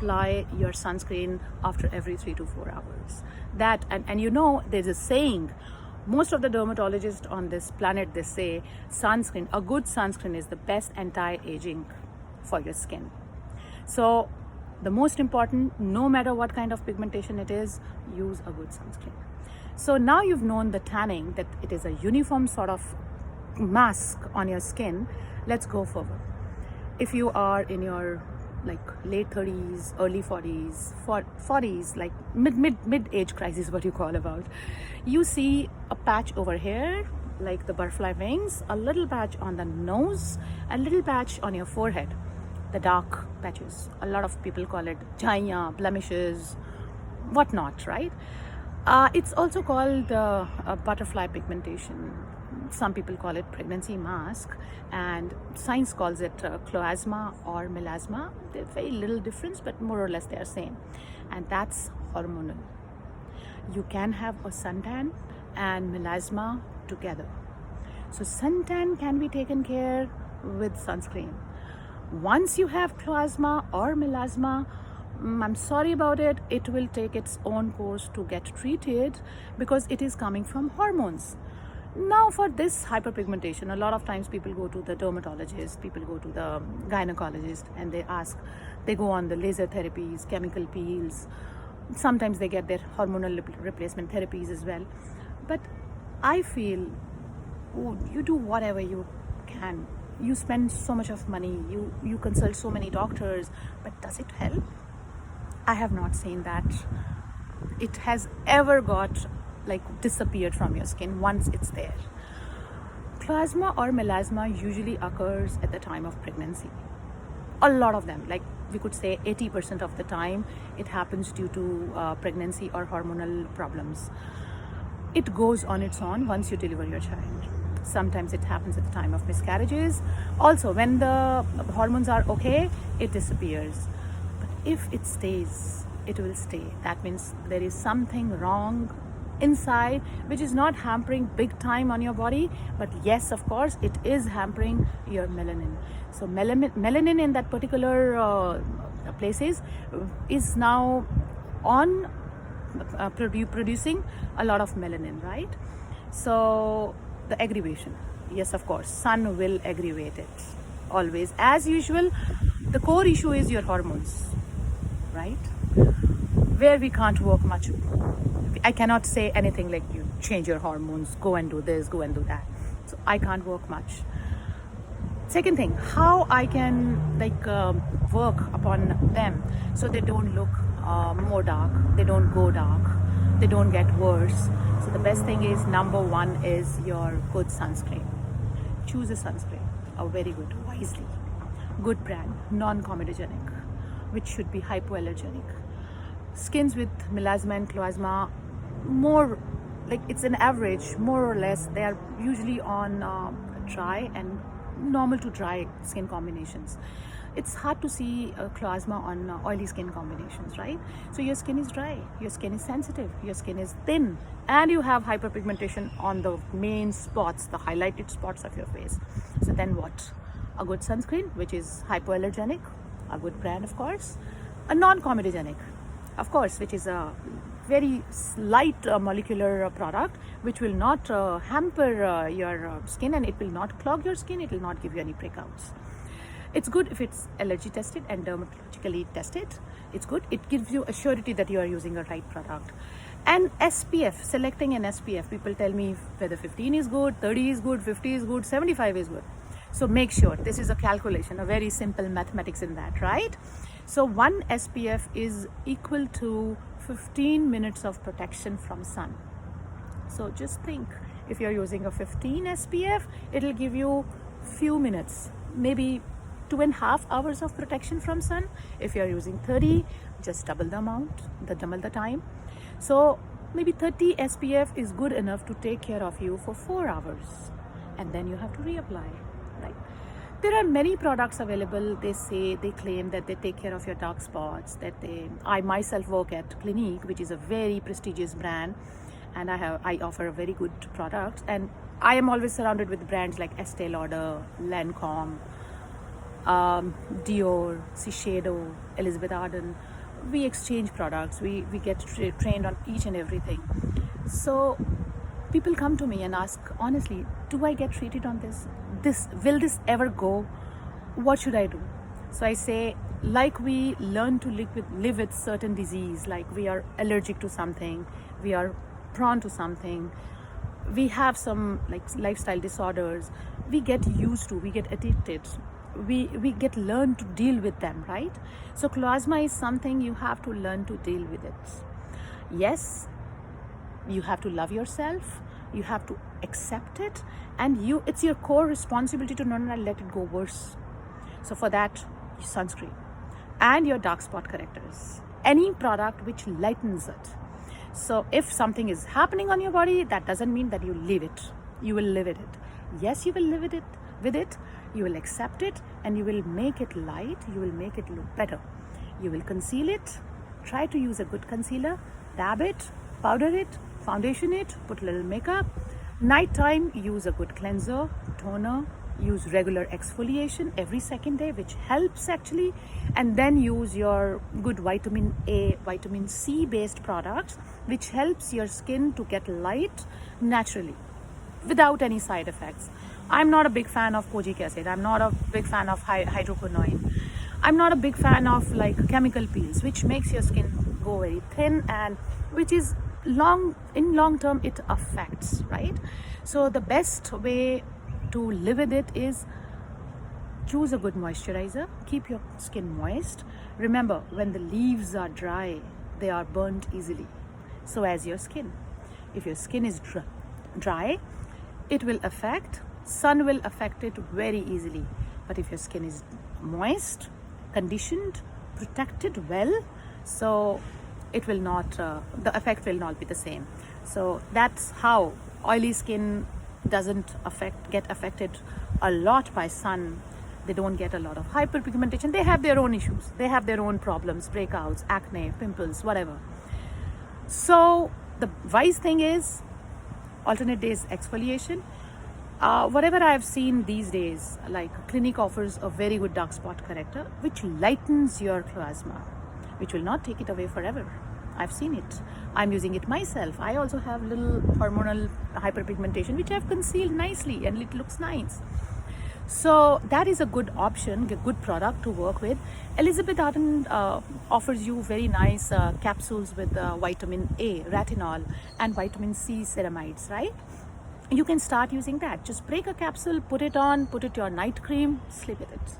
apply your sunscreen after every 3 to 4 hours. That and you know, there's a saying, most of the dermatologists on this planet, they say sunscreen, a good sunscreen is the best anti-aging for your skin. So the most important, no matter what kind of pigmentation it is, use a good sunscreen. So now you've known the tanning, that it is a uniform sort of mask on your skin. Let's go forward. If you are in your like late 30s, early 40s, like mid age crisis, what you call about, you see a patch over here like the butterfly wings, a little patch on the nose, a little patch on your forehead, the dark patches. A lot of people call it jaya, blemishes, whatnot, right? It's also called butterfly pigmentation. Some people call it pregnancy mask, and science calls it chloasma or melasma. There's very little difference, but more or less they are same, and that's hormonal. You can have a suntan and melasma together. So suntan can be taken care with sunscreen. Once you have chloasma or melasma, I'm sorry about it, it will take its own course to get treated because it is coming from hormones. Now for this hyperpigmentation, a lot of times people go to the dermatologist, people go to the gynecologist, and they go on the laser therapies, chemical peels. Sometimes they get their hormonal replacement therapies as well. But I feel, you do whatever you can. You spend so much of money, you consult so many doctors, but does it help? I have not seen that it has ever got disappeared from your skin once it's there. Chloasma or melasma usually occurs at the time of pregnancy. A lot of them, like we could say 80% of the time, it happens due to pregnancy or hormonal problems. It goes on its own once you deliver your child. Sometimes it happens at the time of miscarriages. Also, when the hormones are okay, it disappears. But if it stays, it will stay. That means there is something wrong inside, which is not hampering big time on your body, but yes, of course, it is hampering your melanin. So melanin in that particular places is now on producing a lot of melanin, right? So the aggravation, yes, of course, sun will aggravate it always. As usual, the core issue is your hormones, right? Where we can't work much. I cannot say anything like you change your hormones, go and do this, go and do that. So I can't work much. Second thing, how I can work upon them so they don't look more dark, they don't go dark, they don't get worse. So the best thing is, number one is your good sunscreen. Choose a sunscreen, a very good, wisely. Good brand, non-comedogenic, which should be hypoallergenic. Skins with melasma and chloasma, more like it's an average, more or less, they are usually on dry and normal to dry skin combinations. It's hard to see chloasma on oily skin combinations, right? So your skin is dry, your skin is sensitive, your skin is thin, and you have hyperpigmentation on the main spots, the highlighted spots of your face. So then what? A good sunscreen, which is hypoallergenic, a good brand, of course, a non-comedogenic, of course, which is a very light molecular product, which will not hamper your skin, and it will not clog your skin, it will not give you any breakouts. It's good if it's allergy tested and dermatologically tested. It's good. It gives you a surety that you are using a right product. And SPF, selecting an SPF, people tell me whether 15 is good, 30 is good, 50 is good, 75 is good. So make sure, this is a calculation, a very simple mathematics in that, right? So one SPF is equal to 15 minutes of protection from sun. So just think, if you're using a 15 SPF, it'll give you few minutes, maybe 2.5 hours of protection from sun. If you're using 30, just double the amount, double the time. So maybe 30 SPF is good enough to take care of you for 4 hours, and then you have to reapply, right? There are many products available. They claim that they take care of your dark spots, I myself work at Clinique, which is a very prestigious brand, and I offer a very good product, and I am always surrounded with brands like Estee Lauder, Lancome, Dior, Shiseido, Elizabeth Arden. we exchange products, we get trained on each and everything. So people come to me and ask, honestly, do I get treated on this will this ever go? What should I do? So I say, like we learn to live with certain disease, like we are allergic to something, we are prone to something, we have some like lifestyle disorders, we get used to, we get addicted, we get learn to deal with them, right? So chloasma is something you have to learn to deal with it. Yes, you have to love yourself, you have to accept it, and it's your core responsibility to not let it go worse. So for that, sunscreen and your dark spot correctors, any product which lightens it. So if something is happening on your body, that doesn't mean that you leave it. You will live with it. Yes, you will live with it. You will accept it, and you will make it light. You will make it look better. You will conceal it. Try to use a good concealer. Dab it, powder it, foundation it, put a little makeup. Nighttime, use a good cleanser, toner. Use regular exfoliation every second day, which helps actually, and then use your good vitamin A, vitamin C based products, which helps your skin to get light naturally without any side effects. I'm not a big fan of kojic acid. I'm not a big fan of hydroquinone. I'm not a big fan of like chemical peels, which makes your skin go very thin, and which is in long term it affects, right? So the best way to live with it is choose a good moisturizer, keep your skin moist. Remember, when the leaves are dry, they are burnt easily. So as your skin, if your skin is dry, it will affect, sun will affect it very easily. But if your skin is moist, conditioned, protected well, so it will not, the effect will not be the same. So that's how oily skin doesn't get affected a lot by sun. They don't get a lot of hyperpigmentation. They have their own issues, they have their own problems, breakouts, acne, pimples, whatever. So the wise thing is alternate days exfoliation. Whatever I've seen these days, like Clinique offers a very good dark spot corrector which lightens your chloasma, which will not take it away forever. I've seen it. I'm using it myself. I also have little hormonal hyperpigmentation, which I've concealed nicely, and it looks nice. So that is a good option, a good product to work with. Elizabeth Arden offers you very nice capsules with vitamin A, retinol, and vitamin C ceramides, right? You can start using that. Just break a capsule, put it on, put it your night cream, sleep with it.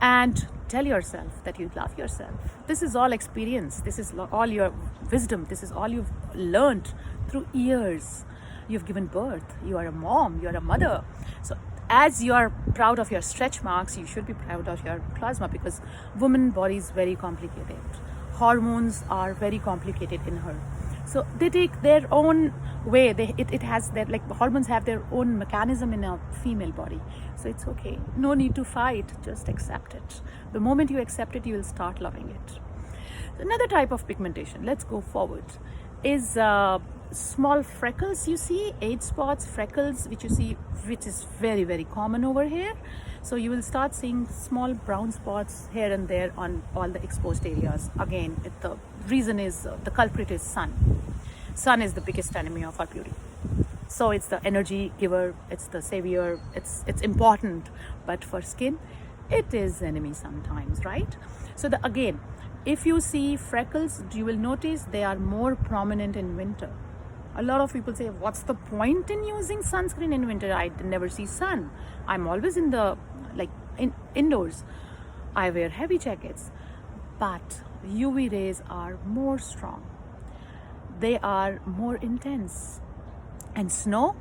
And tell yourself that you love yourself. This is all experience. This is all your wisdom. This is all you've learned through years. You've given birth. You are a mom. You are a mother. So as you are proud of your stretch marks, you should be proud of your chloasma, because woman body is very complicated. Hormones are very complicated in her. So they take their own way. It has their, like, hormones have their own mechanism in a female body. So it's okay. No need to fight. Just accept it. The moment you accept it, you will start loving it. Another type of pigmentation, let's go forward, is small freckles. You see age spots, freckles, which you see, which is very, very common over here. So you will start seeing small brown spots here and there on all the exposed areas. Again, the reason is the culprit is sun. Sun is the biggest enemy of our beauty. So it's the energy giver, it's the savior, it's important. But for skin, it is enemy sometimes, right? So again, if you see freckles, you will notice they are more prominent in winter. A lot of people say, what's the point in using sunscreen in winter? I never see sun. I'm always in the indoors. I wear heavy jackets. But UV rays are more strong. They are more intense. And snow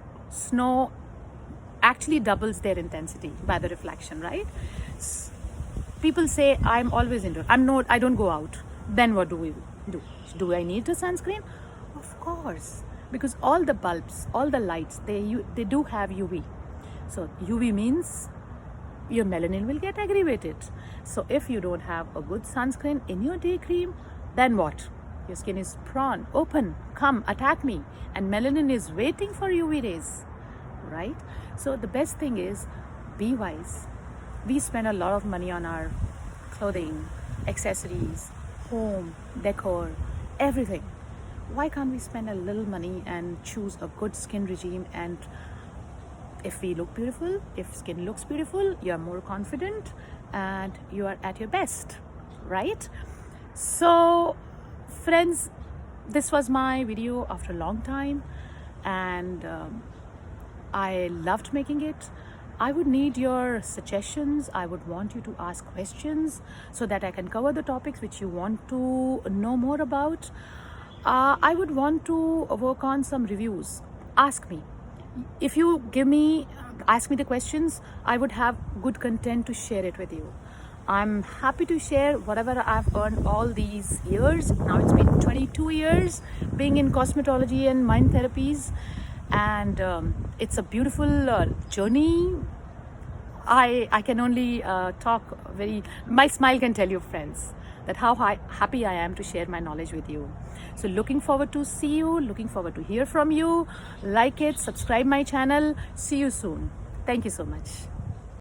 actually doubles their intensity by the reflection, right? People say, I'm always indoors. I don't go out. Then what do we do? Do I need a sunscreen? Of course. Because all the bulbs, all the lights, they do have UV. So UV means your melanin will get aggravated. So if you don't have a good sunscreen in your day cream, then what? Your skin is prone, open, come, attack me. And melanin is waiting for UV rays, right? So the best thing is, be wise. We spend a lot of money on our clothing, accessories, home, decor, everything. Why can't we spend a little money and choose a good skin regime? And if we look beautiful, if skin looks beautiful, you are more confident and you are at your best, right? So friends, this was my video after a long time, and I loved making it. I would need your suggestions. I would want you to ask questions so that I can cover the topics which you want to know more about. I would want to work on some reviews. Ask me. If you ask me the questions, I would have good content to share it with you. I'm happy to share whatever I've earned all these years. Now it's been 22 years being in cosmetology and mind therapies, and it's a beautiful journey. I can only talk my smile can tell you, friends, that how happy I am to share my knowledge with you. So looking forward to see you, looking forward to hear from you. Like it, subscribe my channel. See you soon. Thank you so much.